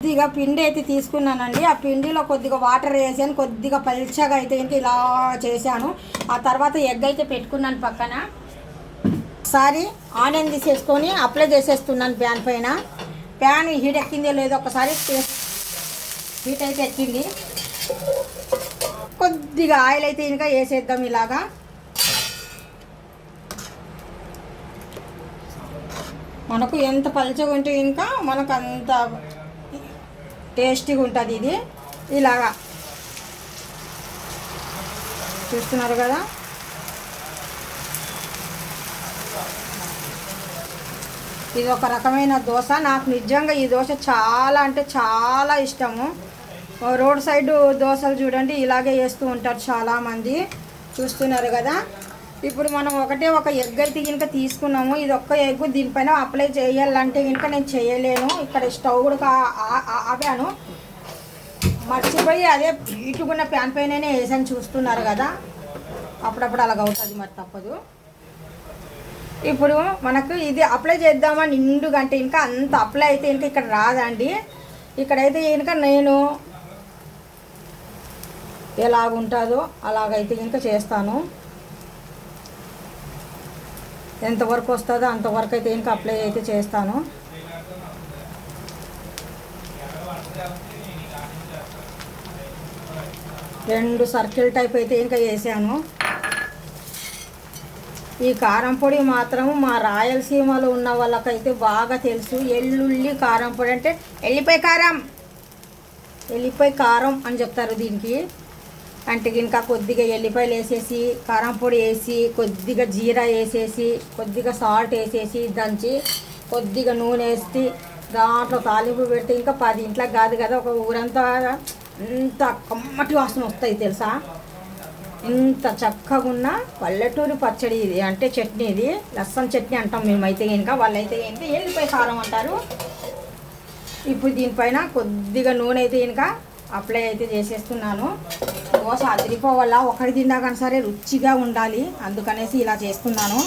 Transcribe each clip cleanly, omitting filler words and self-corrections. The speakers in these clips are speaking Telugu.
కొద్దిగా పిండి అయితే తీసుకున్నానండి. ఆ పిండిలో కొద్దిగా వాటర్ వేసాను, కొద్దిగా పల్చగా అయితే ఇంకా ఇలా చేశాను. ఆ తర్వాత ఎగ్ అయితే పెట్టుకున్నాను పక్కన. ఒకసారి ఆనియన్ తీసేసుకొని అప్లై చేసేస్తున్నాను ప్యాన్ పైన. ప్యాన్ హీట్ ఎక్కిందో లేదో ఒకసారి హీట్ అయితే ఎక్కింది. కొద్దిగా ఆయిల్ అయితే ఇంకా వేసేద్దాం. ఇలాగా మనకు ఎంత పల్చగా ఉంటే ఇంకా మనకు అంత టేస్టీగా ఉంటుంది. ఇది ఇలాగా చూస్తున్నారు కదా. ఇది ఒక రకమైన దోశ. నాకు నిజంగా ఈ దోశ చాలా అంటే చాలా ఇష్టము. రోడ్ సైడ్ దోశలు చూడండి ఇలాగే వేస్తూ ఉంటారు చాలామంది, చూస్తున్నారు కదా. ఇప్పుడు మనం ఒక ఎగ్ అయితే కనుక తీసుకున్నాము. ఇది ఒక్క ఎగ్ దీనిపైన అప్లై చేయాలంటే కనుక నేను చేయలేను. ఇక్కడ స్టవ్ కూడా ఆపాను, మర్చిపోయి అదే ఇటుకున్న ప్యాన్ పైననే వేసాను, చూస్తున్నారు కదా. అప్పుడప్పుడు అలాగ అవుతుంది, మరి తప్పదు. ఇప్పుడు మనకు ఇది అప్లై చేద్దామని నిండుగా అంటే ఇంకా అంత అప్లై అయితే ఇంకా ఇక్కడ రాదండి. ఇక్కడైతే కనుక నేను ఎలాగుంటుందో అలాగైతే ఇంకా చేస్తాను. ఎంతవరకు వస్తుందో అంతవరకు అయితే ఇంకా అప్లై అయితే చేస్తాను. రెండు సర్కిల్ టైప్ అయితే ఇంకా వేసాను. ఈ కారం పొడి మాత్రం మా రాయలసీమలో ఉన్న వాళ్ళకైతే బాగా తెలుసు. ఎల్లుల్లి కారం పొడి అంటే ఎల్లిపాయ కారం అని చెప్తారు దీనికి. అంటే ఇంకా కొద్దిగా ఎల్లిపాయలు వేసేసి, కారం పొడి వేసి, కొద్దిగా జీరా వేసేసి, కొద్దిగా సాల్ట్ వేసేసి దంచి, కొద్దిగా నూనె వేసి దాంట్లో తాలింపు పెడితే ఇంకా 10 ఇంట్లోకి కాదు కదా, ఒక ఊరంతా ఇంత కమ్మటి వాసన వస్తాయి తెలుసా. ఇంత చక్కగా ఉన్న పల్లెటూరు పచ్చడి ఇది. అంటే చట్నీ, ఇది లస్సన్ చట్నీ అంటాం మేమైతే ఇంకా, వాళ్ళైతే ఏంటి ఎల్లిపాయ కారం అంటారు. ఇప్పుడు దీనిపైన కొద్దిగా నూనె అయితే ఇంకా అప్లై అయితే చేసేస్తున్నాను. దోశ అదిరిపోవాల, ఒకటి తిందాకని సరే రుచిగా ఉండాలి, అందుకనేసి ఇలా చేస్తున్నాను.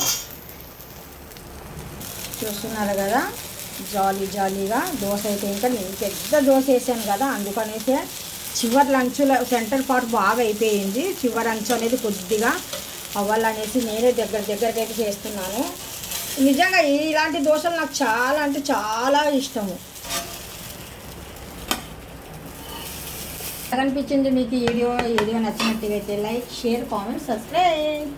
చూస్తున్నారు కదా, జాలీగా దోశ అయితే ఇంకా నేను పెద్ద దోశ వేసాను కదా, అందుకనేసి చివరి అంచుల సెంటర్ పార్ట్ బాగా అయిపోయింది. చివరి అంచు అనేది కొద్దిగా అవ్వాలనేసి నేనే దగ్గరకైతే చేస్తున్నాను. నిజంగా ఇలాంటి దోశలు నాకు చాలా అంటే చాలా ఇష్టము. అనిపించింది మీకు ఈ వీడియో నచ్చినట్టుగా అయితే లైక్, షేర్, కామెంట్, సబ్స్క్రైబ్.